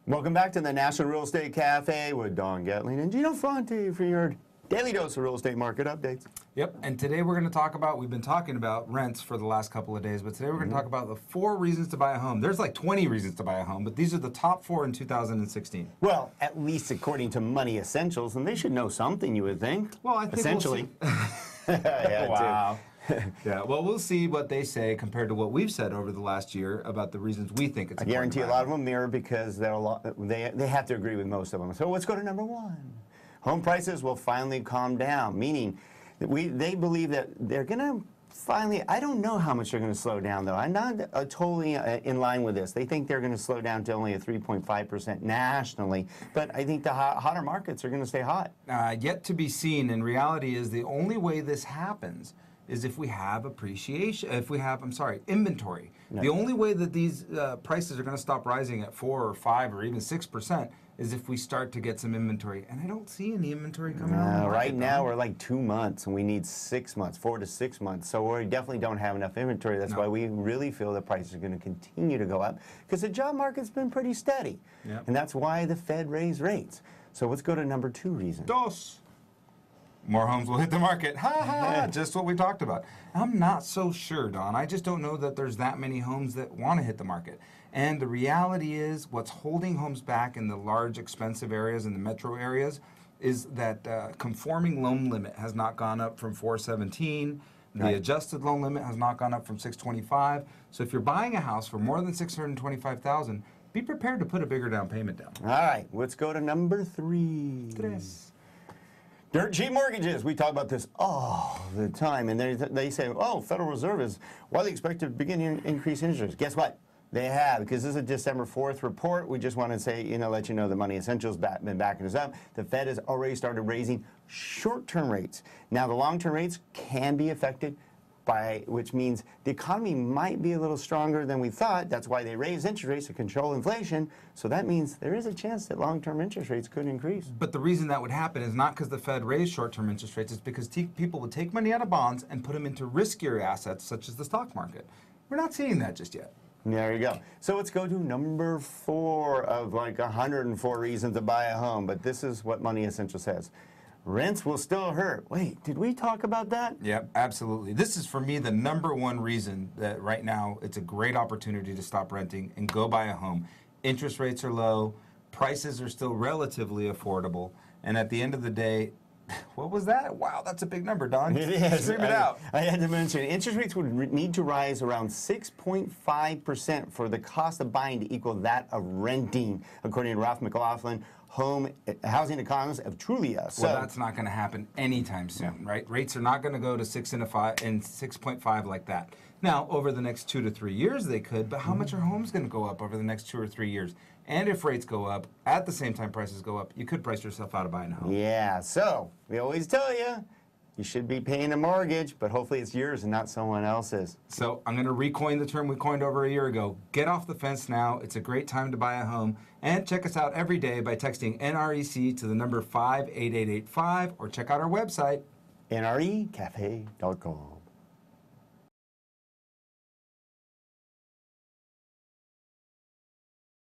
Welcome back to the National Real Estate Cafe with Don Gatling and Gino Fonte for your daily dose of real estate market updates. Yep, and today we're going to talk about, we've been talking about rents for the last couple of days, but today we're going to talk about the 4 reasons to buy a home. There's like 20 reasons to buy a home, but these are the top 4 in 2016. Well, at least according to Money Essentials, and they should know something, you would think. Well, I think essentially. Yeah, wow. Yeah, well, we'll see what they say compared to what we've said over the last year about the reasons we think it's I guarantee a lot of them mirror because they have to agree with most of them. So let's go to number 1. Home prices will finally calm down, meaning that they believe that they're going to finally, I don't know how much they're going to slow down, though. I'm not totally in line with this. They think they're going to slow down to only a 3.5% nationally, but I think the hotter markets are going to stay hot. Yet to be seen, and reality is the only way this happens is if we have appreciation, inventory. No. The only way that these prices are going to stop rising at 4 or 5 or even 6% is if we start to get some inventory. And I don't see any inventory coming out. Right now we're like 2 months and we need 6 months, 4 to 6 months. So we definitely don't have enough inventory. That's why we really feel the prices are going to continue to go up because the job market's been pretty steady. Yep. And that's why the Fed raised rates. So let's go to number 2 reason. More homes will hit the market. Ha ha, just what we talked about. I'm not so sure, Don. I just don't know that there's that many homes that want to hit the market. And the reality is what's holding homes back in the large, expensive areas, in the metro areas, is that conforming loan limit has not gone up from 417. The adjusted loan limit has not gone up from 625. So if you're buying a house for more than $625,000, be prepared to put a bigger down payment down. All right, let's go to number 3. Dirt cheap mortgages. We talk about this all the time, and they say, oh, Federal Reserve is widely expected to begin to increase interest rates. Guess what? They have, because this is a December 4th report. We just want to say, let you know the Money Essentials been backing us up. The Fed has already started raising short-term rates. Now, the long-term rates can be affected which means the economy might be a little stronger than we thought. That's why they raise interest rates to control inflation. So that means there is a chance that long-term interest rates could increase. But the reason that would happen is not because the Fed raised short-term interest rates. It's because people would take money out of bonds and put them into riskier assets, such as the stock market. We're not seeing that just yet. There you go. So let's go to number 4 of like 104 reasons to buy a home. But this is what Money Essential says. Rents will still hurt. Wait, did we talk about that? Yep, absolutely. This is, for me, the number 1 reason that right now it's a great opportunity to stop renting and go buy a home. Interest rates are low, prices are still relatively affordable, and at the end of the day, what was that? Wow, that's a big number, Don. It is. Scream it out. I had to mention, interest rates would need to rise around 6.5% for the cost of buying to equal that of renting, according to Ralph McLaughlin, housing economist of Trulia. So well, that's not going to happen anytime soon, right? Rates are not going to go to 6 and 6.5 like that. Now, over the next 2 to 3 years, they could, but how much are homes going to go up over the next 2 or 3 years? And if rates go up, at the same time prices go up, you could price yourself out of buying a home. Yeah, so we always tell you, you should be paying a mortgage, but hopefully it's yours and not someone else's. So I'm going to recoin the term we coined over a year ago. Get off the fence now. It's a great time to buy a home. And check us out every day by texting NREC to the number 58885 or check out our website, NREcafe.com.